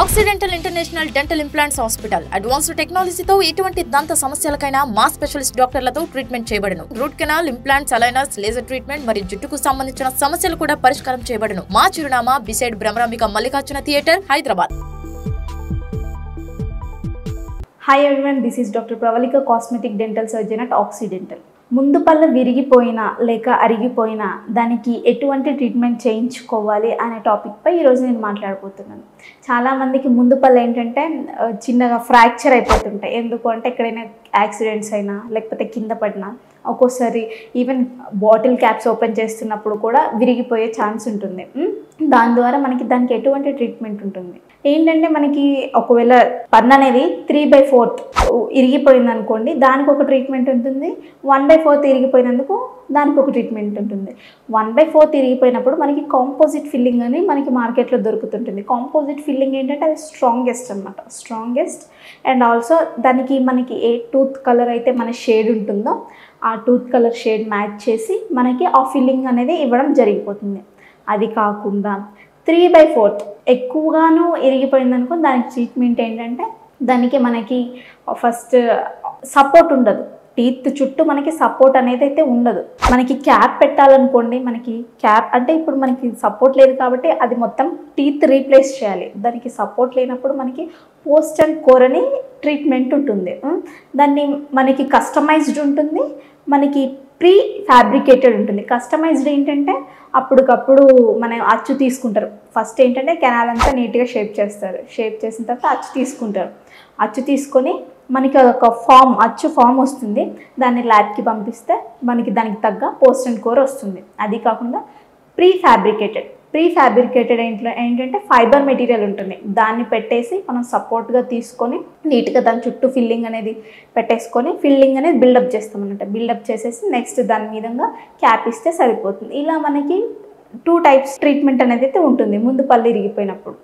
Accidental international dental implants hospital advanced టెక్నాలజీతో ఎటువంటి దంత సమస్యలకైనా మా స్పెషలిస్ట్ డాక్టర్లతో ట్రీట్మెంట్ చేయబడును. Root canal, implants, aligners, laser treatment మరియు జుట్టుకు సంబంధించిన సమస్యలు కూడా పరిష్కారం చేయబడును. మా చిరునామా beside Bhramarambika Mallikarjuna theatre, Hyderabad. Hi everyone, this is Dr. Pravalika, cosmetic dental surgeon at Occidental. ముందు పళ్ళ విరిగిపోయినా లేక అరిగిపోయినా దానికి ఎటువంటి ట్రీట్మెంట్ చేయించుకోవాలి అనే టాపిక్పై ఈరోజు నేను మాట్లాడబోతున్నాను. చాలామందికి ముందు పళ్ళు ఏంటంటే చిన్నగా ఫ్రాక్చర్ అయిపోతుంటాయి. ఎందుకు అంటే ఎక్కడైనా యాక్సిడెంట్స్ అయినా లేకపోతే కింద పడినా ఒక్కోసారి ఈవెన్ బాటిల్ క్యాప్స్ ఓపెన్ చేస్తున్నప్పుడు కూడా విరిగిపోయే ఛాన్స్ ఉంటుంది. దాని ద్వారా దానికి ఎటువంటి ట్రీట్మెంట్ ఉంటుంది ఏంటంటే మనకి ఒకవేళ పన్ను అనేది 3/4 ఇరిగిపోయింది అనుకోండి, దానికి ఒక ట్రీట్మెంట్ ఉంటుంది. 1/4 ఇరిగిపోయినందుకు దానికి ఒక ట్రీట్మెంట్ ఉంటుంది. 1/4 ఇరిగిపోయినప్పుడు మనకి కాంపోజిట్ ఫిల్లింగ్ అని మనకి మార్కెట్లో దొరుకుతుంటుంది. కాంపోజిట్ ఫిల్లింగ్ ఏంటంటే అది స్ట్రాంగెస్ట్ అండ్ ఆల్సో దానికి మనకి ఏ టూత్ కలర్ అయితే మన షేడ్ ఉంటుందో ఆ టూత్ కలర్ షేడ్ మ్యాచ్ చేసి మనకి ఆ ఫిల్లింగ్ అనేది ఇవ్వడం జరిగిపోతుంది. అది కాకుండా 3/4 ఎక్కువగాను ఇరిగిపోయిందనుకో దానికి ట్రీట్మెంట్ ఏంటంటే దానికి మనకి ఫస్ట్ సపోర్ట్ ఉండదు. టీత్ చుట్టూ మనకి సపోర్ట్ అనేది అయితే ఉండదు. మనకి క్యాప్ పెట్టాలనుకోండి, మనకి క్యాప్ అంటే ఇప్పుడు మనకి సపోర్ట్ లేదు కాబట్టి అది మొత్తం టీత్ రీప్లేస్ చేయాలి. దానికి సపోర్ట్ లేనప్పుడు మనకి పోస్ట్ అండ్ కోర్ అని ట్రీట్మెంట్ ఉంటుంది. దాన్ని మనకి కస్టమైజ్డ్ ఉంటుంది, మనకి ప్రీ ఫ్యాబ్రికేటెడ్ ఉంటుంది. కస్టమైజ్డ్ ఏంటంటే అప్పటికప్పుడు మనం అచ్చు తీసుకుంటారు. ఫస్ట్ ఏంటంటే కెనాల్ అంతా నీట్గా షేప్ చేస్తారు. షేప్ చేసిన తర్వాత అచ్చు తీసుకుంటారు. అచ్చు తీసుకొని మనకి అదొక అచ్చు ఫామ్ వస్తుంది. దాన్ని ల్యాబ్కి పంపిస్తే మనకి దానికి తగ్గ పోస్ట్ అండ్ కోర్ వస్తుంది. అది కాకుండా ప్రీ ఫ్యాబ్రికేటెడ్ ఏంటంటే ఫైబర్ మెటీరియల్ ఉంటుంది. దాన్ని పెట్టేసి మనం సపోర్ట్గా తీసుకొని నీట్గా దాని చుట్టూ ఫిల్లింగ్ అనేది పెట్టేసుకొని ఫిల్లింగ్ అనేది బిల్డప్ చేస్తామన్నమాట. బిల్డప్ చేసేసి నెక్స్ట్ దాని మీదంగా క్యాప్ ఇస్తే సరిపోతుంది. ఇలా మనకి 2 టైప్స్ ట్రీట్మెంట్ అనేది అయితే ఉంటుంది ముందు పళ్ళు ఇరిగిపోయినప్పుడు.